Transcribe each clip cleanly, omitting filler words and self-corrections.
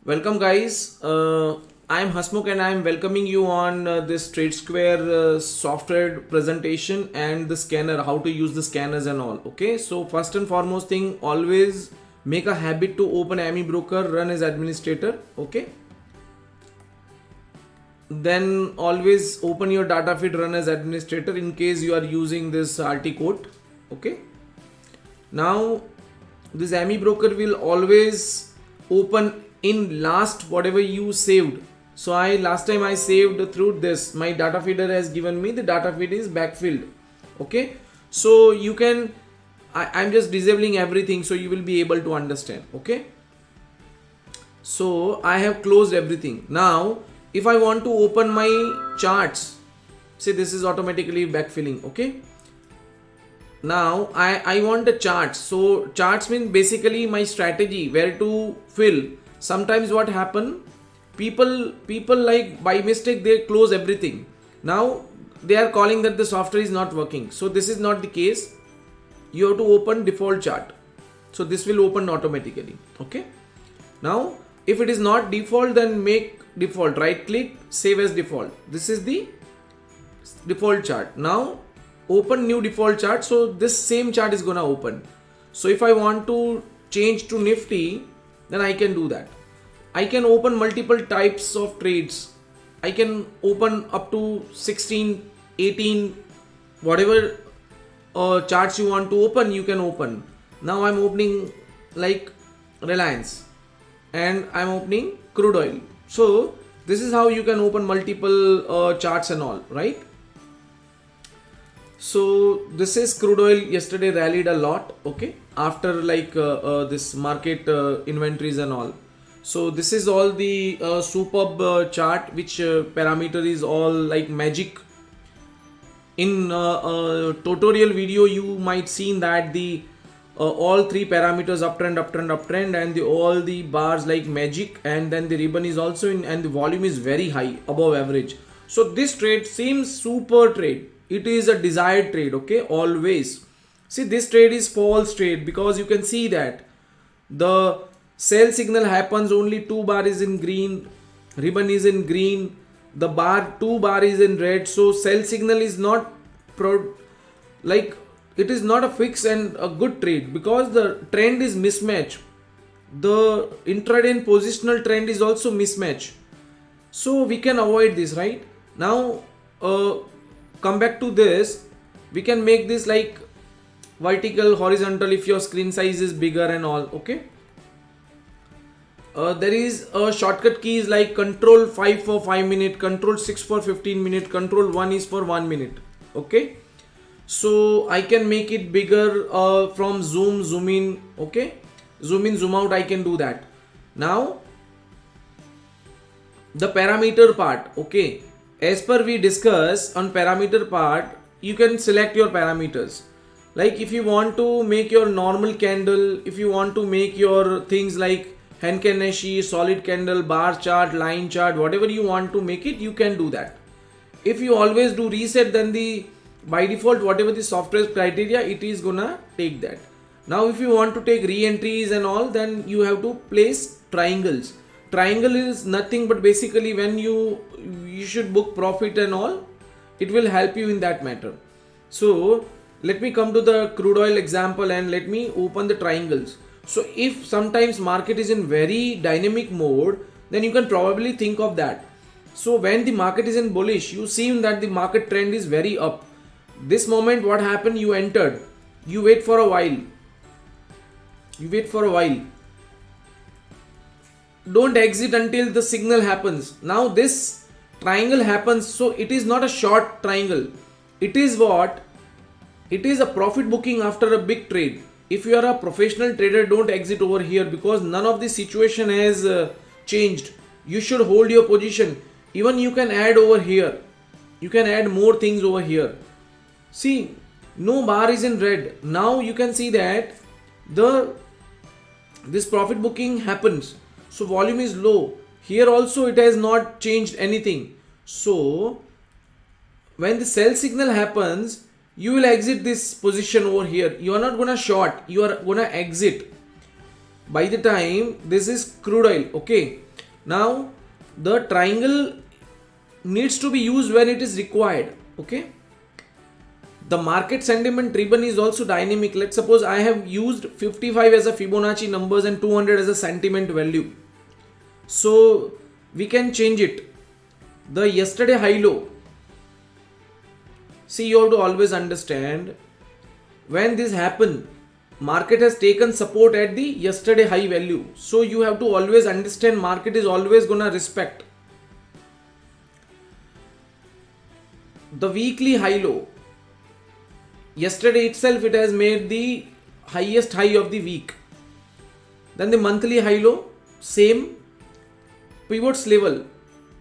Welcome, guys. I am Hasmukh and I am welcoming you on this TradeSquare software presentation and the scanner, how to use the scanners and all. Okay, so first and foremost thing, always make a habit to open AMI Broker, run as administrator. Okay, then always open your data feed, run as administrator in case you are using this RT code. Okay, now this AMI Broker will always open in last whatever you saved. So last time I saved through this, my data feeder has given me the data feed is backfilled. Okay, so you can I'm just disabling everything so you will be able to understand. Okay, so I have closed everything. Now if I want to open my charts, see, this is automatically backfilling. Okay, now I want a chart. So charts mean basically my strategy where to fill. Sometimes what happen, people like by mistake they close everything. Now they are calling that the software is not working. So this is not the case. You have to open default chart, so this will open automatically. Okay, now if it is not default, then make default, right click, save as default. This is the default chart. Now open new default chart, so this same chart is gonna open. So if I want to change to Nifty, then I can do that. I can open multiple types of trades. I can open up to 16, 18, whatever charts you want to open, you can open. Now I'm opening like Reliance and I'm opening crude oil. So this is how you can open multiple charts and all, right? So this is crude oil. Yesterday rallied a lot. Okay, after like this market inventories and all. So this is all the superb chart, which parameter is all like magic. In tutorial video you might seen that the all three parameters, uptrend, uptrend, uptrend, and all the bars like magic, and then the ribbon is also in, and the volume is very high, above average. So this trade seems super trade. It is a desired trade. Okay, always see this trade is false trade, because you can see that the sell signal happens, only 2 bar is in green, ribbon is in green, the bar 2 bar is in red. So sell signal is not like it is not a fix and a good trade, because the trend is mismatch. The intraday and positional trend is also mismatch. So we can avoid this, right? Now come back to this. We can make this like vertical, horizontal if your screen size is bigger and all. Okay, there is a shortcut keys like control 5 for 5 minute, control 6 for 15 minute, control 1 is for 1 minute. Okay, so I can make it bigger from zoom in. Okay, zoom in, zoom out, I can do that. Now the parameter part. Okay, as per we discuss on parameter part, you can select your parameters. Like if you want to make your normal candle, if you want to make your things like Henkin-Nashi, solid candle, bar chart, line chart, whatever you want to make it, you can do that. If you always do reset, then the by default whatever the software criteria, it is gonna take that. Now if you want to take re-entries and all, then you have to place triangles. Triangle is nothing but basically when you should book profit and all, it will help you in that matter. So let me come to the crude oil example and let me open the triangles. So if sometimes market is in very dynamic mode, then you can probably think of that. So when the market is in bullish, you see that the market trend is very up. This moment what happened, you entered, you wait for a while, don't exit until the signal happens. Now this triangle happens, so it is not a short triangle. It is what? It is a profit booking after a big trade. If you are a professional trader, don't exit over here, because none of the situation has changed. You should hold your position. Even you can add over here. You can add more things over here. See, no bar is in red. Now you can see that this profit booking happens. So volume is low. Here also it has not changed anything. So when the sell signal happens, you will exit this position over here. You are not gonna short, you are gonna exit. by the time this is crude oil. Okay, now the triangle needs to be used when it is required. Okay, the market sentiment ribbon is also dynamic. Let's suppose I have used 55 as a Fibonacci numbers and 200 as a sentiment value, so we can change it. The yesterday high low, see, you have to always understand, when this happened, market has taken support at the yesterday high value, so you have to always understand market is always gonna respect the weekly high low. Yesterday itself it has made the highest high of the week. Then the monthly high low, same pivots level.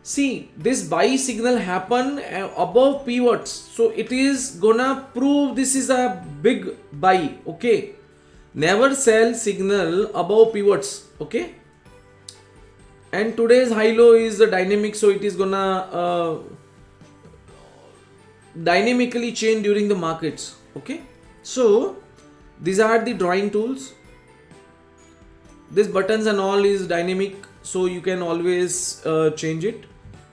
See, this buy signal happen above pivots, so it is gonna prove this is a big buy. Okay, never sell signal above pivots. Okay, and today's high low is the dynamic, so it is gonna dynamically change during the markets. Okay, so these are the drawing tools. This buttons and all is dynamic, so you can always change it.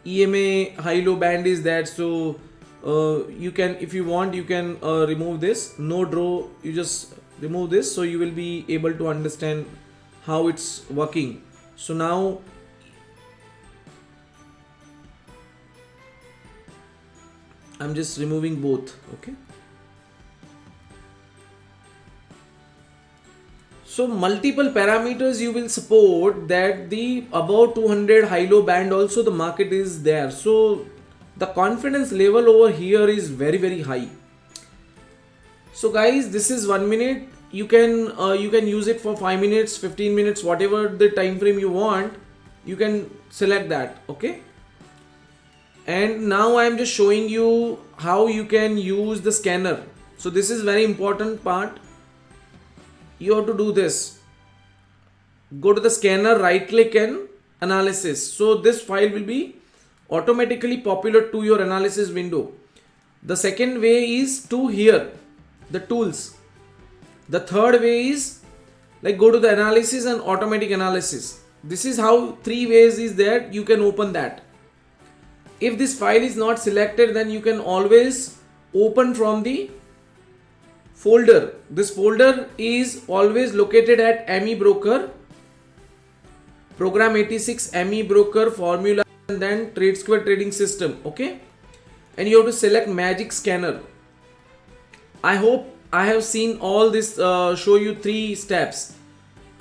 EMA high low band is that, so you can, if you want, you can remove this. No draw, you just remove this, so you will be able to understand how it's working. So now I'm just removing both. Okay, so multiple parameters you will support that the above 200 high low band also the market is there, so the confidence level over here is very very high. So guys, this is 1 minute. You can use it for 5 minutes, 15 minutes, whatever the time frame you want, you can select that. Okay, and now I am just showing you how you can use the scanner. So this is very important part. You have to do this. Go to the scanner, right click and analysis. So this file will be automatically populated to your analysis window. The second way is to here, the tools. The third way is like go to the analysis and automatic analysis. This is how 3 ways is there. You can open that. If this file is not selected, then you can always open from the folder. This folder is always located at ME Broker, Program 86, ME Broker, Formula, and then TradeSquare Trading System. Okay, and you have to select Magic Scanner. I hope I have seen all this, show you 3 steps.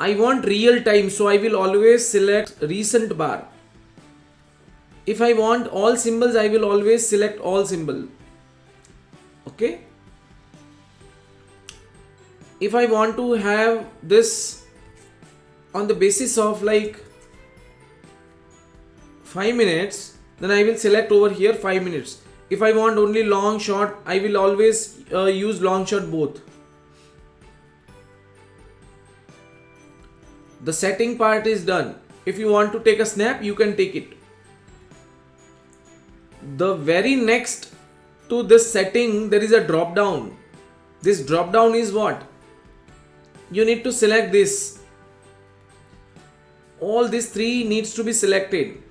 I want real time, so I will always select recent bar. If I want all symbols, I will always select all symbol. Okay, if I want to have this on the basis of like 5 minutes, then I will select over here 5 minutes. If I want only long short, I will always use long short both. The setting part is done. If you want to take a snap, you can take it. The very next to this setting, there is a drop down. This drop down is what? You need to select this. All these 3 needs to be selected.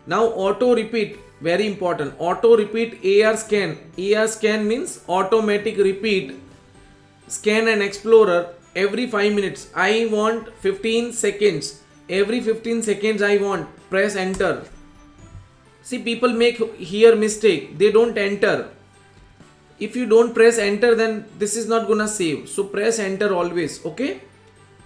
Now auto repeat, very important. Auto repeat AR scan. AR scan means automatic repeat. Scan and explorer every 5 minutes. I want 15 seconds. Every 15 seconds I want. Press enter. See, people make here mistake. They don't enter. If you don't press enter, then this is not gonna save. So press enter always. Okay.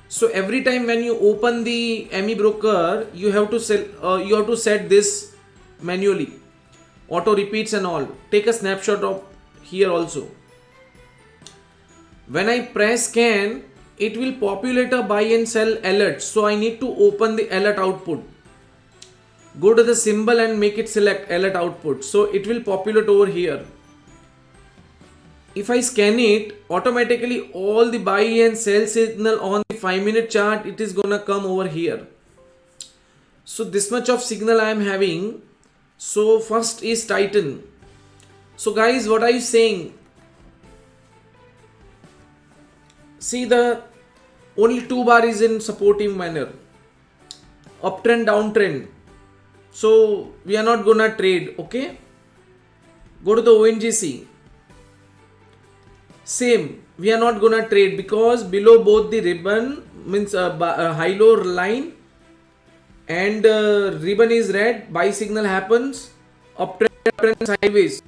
So every time when you open the ME Broker, you have to set this manually. Auto repeats and all. Take a snapshot of here also. When I press scan, it will populate a buy and sell alert. So I need to open the alert output. Go to the symbol and make it select alert output. So it will populate over here. If I scan it, automatically all the buy and sell signal on the 5-minute chart, it is gonna come over here. So this much of signal I am having. So first is Titan. So guys, what are you saying? See, the Only 2 bar is in supportive manner. Uptrend, downtrend. So we are not gonna trade. Okay. Go to the ONGC. Same. We are not gonna trade because below both the ribbon means high low line and ribbon is red. Buy signal happens. Uptrend sideways.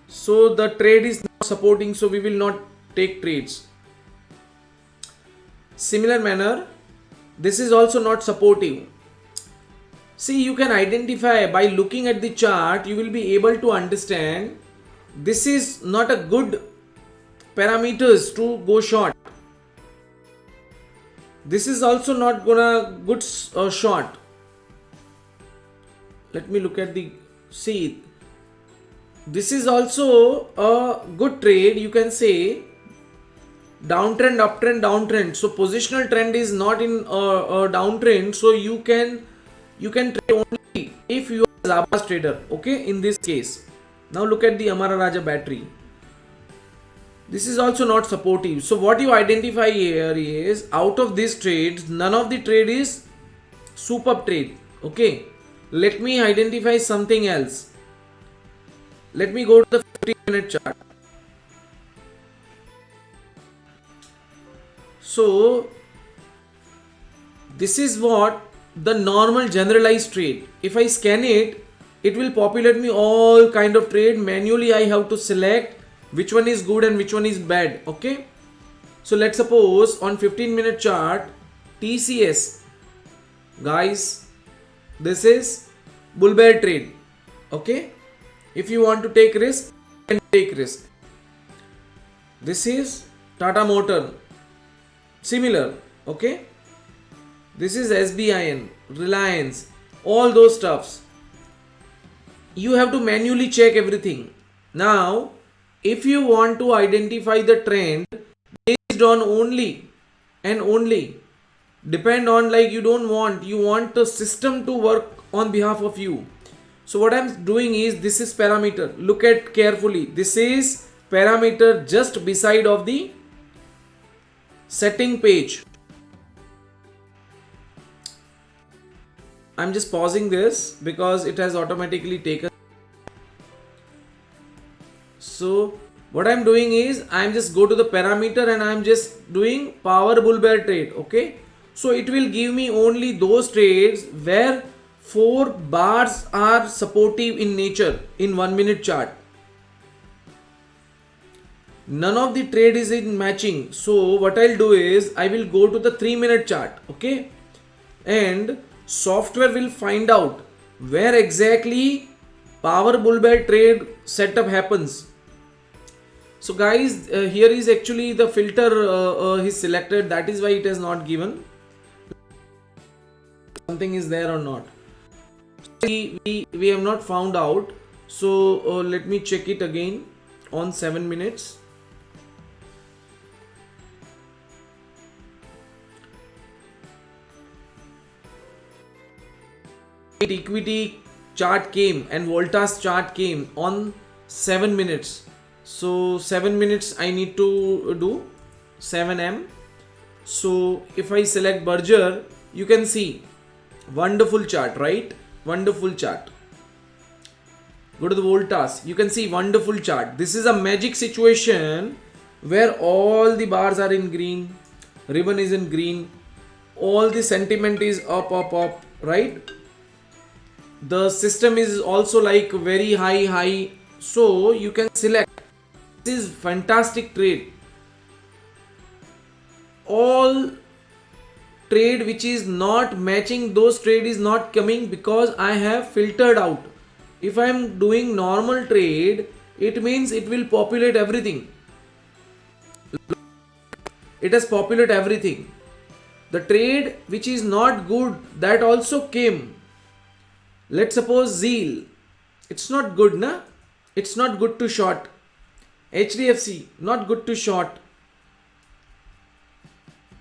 So the trade is not supporting. So we will not take trades. Similar manner, this is also not supportive. See, you can identify by looking at the chart, you will be able to understand this is not a good parameters to go short. This is also not gonna good short. Let me look at the, see, this is also a good trade, you can say. Downtrend, uptrend, downtrend. So positional trend is not in a downtrend. So you can trade only if you are a Zabas trader. Okay, in this case. Now look at the Amara Raja battery. This is also not supportive. So what you identify here is out of these trades, none of the trade is superb trade. Okay. Let me identify something else. Let me go to the 15-minute chart. So this is what the normal generalized trade. If I scan it, it will populate me all kind of trade. Manually I have to select which one is good and which one is bad. Okay. So let's suppose on 15-minute chart, TCS. Guys, this is bull bear trade. Okay. If you want to take risk, you can take risk. This is Tata Motor. Similar, okay. This is SBIN, Reliance, all those stuffs. You have to manually check everything. Now, if you want to identify the trend based on only and only, depend on like you want the system to work on behalf of you. So what I'm doing is, this is parameter. Look at carefully. This is parameter just beside of the setting page. I'm just pausing this because it has automatically taken. So what I'm doing is, I'm just go to the parameter and I'm just doing power bull bear trade. Okay. So it will give me only those trades where 4 bars are supportive in nature in 1-minute chart. None of the trade is in matching. So what I'll do is, I will go to the 3-minute chart. Okay. And software will find out where exactly power bull bear trade setup happens. So guys, here is actually the filter is selected. That is why it has not given. Something is there or not. We have not found out. So let me check it again on 7 minutes. Equity chart came and Voltas chart came on 7 minutes. So 7 minutes I need to do 7M. So if I select Berger, you can see wonderful chart, right? Wonderful chart. Go to the Voltas, you can see wonderful chart. This is a magic situation where all the bars are in green, ribbon is in green, all the sentiment is up, right? The system is also like very high. So you can select. This is fantastic trade. All trade which is not matching, those trade is not coming because I have filtered out. If I am doing normal trade, it means it will populate everything. It has populated everything. The trade which is not good, that also came. Let's suppose Zeal. It's not good, na? It's not good to short. HDFC, not good to short.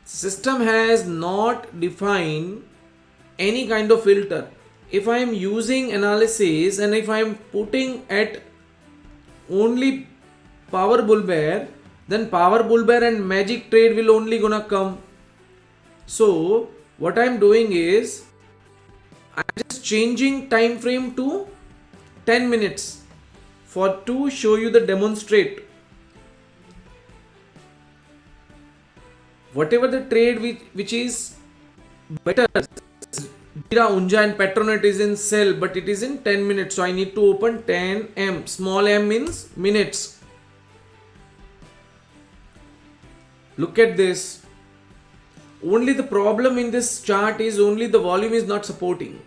System has not defined any kind of filter. If I am using analysis and if I am putting at only power bull bear, then power bull bear and magic trade will only gonna come. So what I'm doing is I'm just changing time frame to 10 minutes for to show you the demonstrate. Whatever the trade which is better, Jira, Unja and Petronet is in sell, but it is in 10 minutes. So I need to open 10 M. Small m means minutes. Look at this. Only the problem in this chart is only the volume is not supporting.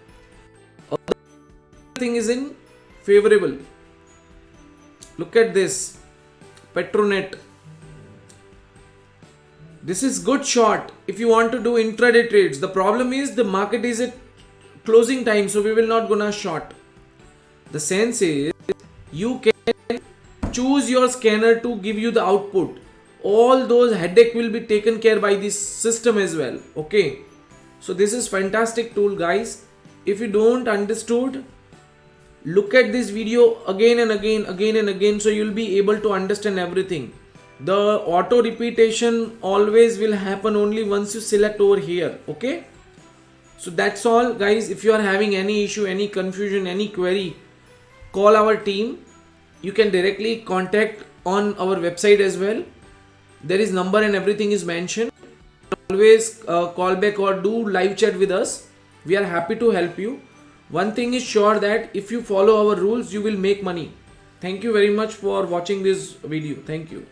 Everything is in favorable. Look at this. Petronet. This is good short if you want to do intraday trades. The problem is the market is at closing time, so we will not gonna short. The sense is you can choose your scanner to give you the output. All those headache will be taken care by this system as well. Okay, so this is fantastic tool, guys. If you don't understood, look at this video again and again, so you'll be able to understand everything. The auto repetition always will happen only once you select over here. Okay, so that's all, guys. If you are having any issue, any confusion, any query, call our team. You can directly contact on our website as well. There is number and everything is mentioned. Always call back or do live chat with us. We are happy to help you. One thing is sure that if you follow our rules, you will make money. Thank you very much for watching this video. Thank you.